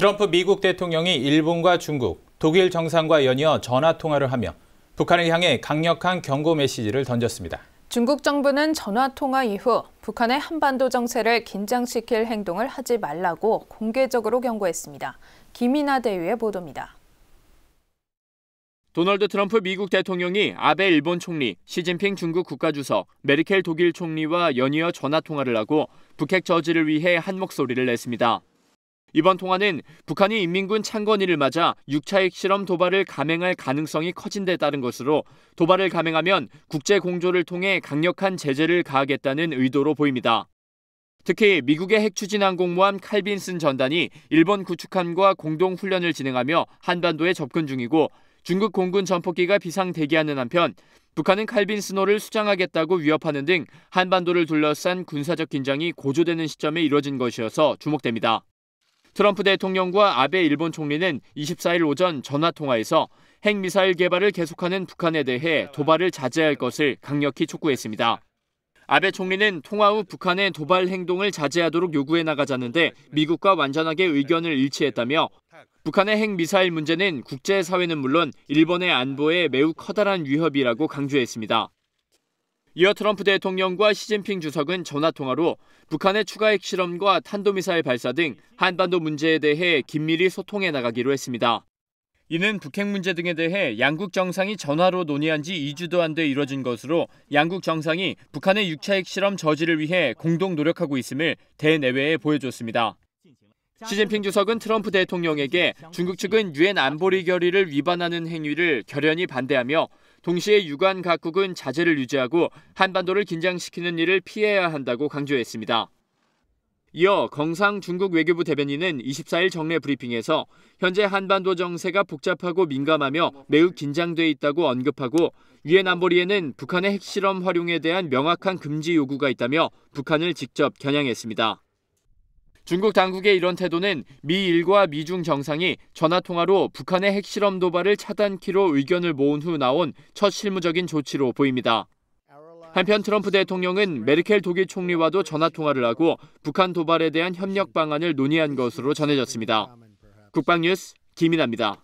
트럼프 미국 대통령이 일본과 중국, 독일 정상과 연이어 전화통화를 하며 북한을 향해 강력한 경고 메시지를 던졌습니다. 중국 정부는 전화통화 이후 북한의 한반도 정세를 긴장시킬 행동을 하지 말라고 공개적으로 경고했습니다. 김이나 대위의 보도입니다. 도널드 트럼프 미국 대통령이 아베 일본 총리, 시진핑 중국 국가주석, 메르켈 독일 총리와 연이어 전화통화를 하고 북핵 저지를 위해 한 목소리를 냈습니다. 이번 통화는 북한이 인민군 창건일을 맞아 6차 핵실험 도발을 감행할 가능성이 커진 데 따른 것으로 도발을 감행하면 국제 공조를 통해 강력한 제재를 가하겠다는 의도로 보입니다. 특히 미국의 핵추진항공모함 칼빈슨 전단이 일본 구축함과 공동훈련을 진행하며 한반도에 접근 중이고 중국 공군 전폭기가 비상 대기하는 한편 북한은 칼빈슨호를 수장하겠다고 위협하는 등 한반도를 둘러싼 군사적 긴장이 고조되는 시점에 이뤄진 것이어서 주목됩니다. 트럼프 대통령과 아베 일본 총리는 24일 오전 전화통화에서 핵미사일 개발을 계속하는 북한에 대해 도발을 자제할 것을 강력히 촉구했습니다. 아베 총리는 통화 후 북한의 도발 행동을 자제하도록 요구해 나가자는데 미국과 완전하게 의견을 일치했다며 북한의 핵미사일 문제는 국제사회는 물론 일본의 안보에 매우 커다란 위협이라고 강조했습니다. 이어 트럼프 대통령과 시진핑 주석은 전화통화로 북한의 추가 핵실험과 탄도미사일 발사 등 한반도 문제에 대해 긴밀히 소통해 나가기로 했습니다. 이는 북핵 문제 등에 대해 양국 정상이 전화로 논의한 지 2주도 안 돼 이뤄진 것으로 양국 정상이 북한의 6차 핵실험 저지를 위해 공동 노력하고 있음을 대내외에 보여줬습니다. 시진핑 주석은 트럼프 대통령에게 중국 측은 유엔 안보리 결의를 위반하는 행위를 결연히 반대하며 동시에 유관 각국은 자제를 유지하고 한반도를 긴장시키는 일을 피해야 한다고 강조했습니다. 이어 경상 중국 외교부 대변인은 24일 정례 브리핑에서 현재 한반도 정세가 복잡하고 민감하며 매우 긴장돼 있다고 언급하고 유엔 안보리에는 북한의 핵실험 활용에 대한 명확한 금지 요구가 있다며 북한을 직접 겨냥했습니다. 중국 당국의 이런 태도는 미일과 미중 정상이 전화통화로 북한의 핵실험 도발을 차단키로 의견을 모은 후 나온 첫 실무적인 조치로 보입니다. 한편 트럼프 대통령은 메르켈 독일 총리와도 전화통화를 하고 북한 도발에 대한 협력 방안을 논의한 것으로 전해졌습니다. 국방뉴스 김이나입니다.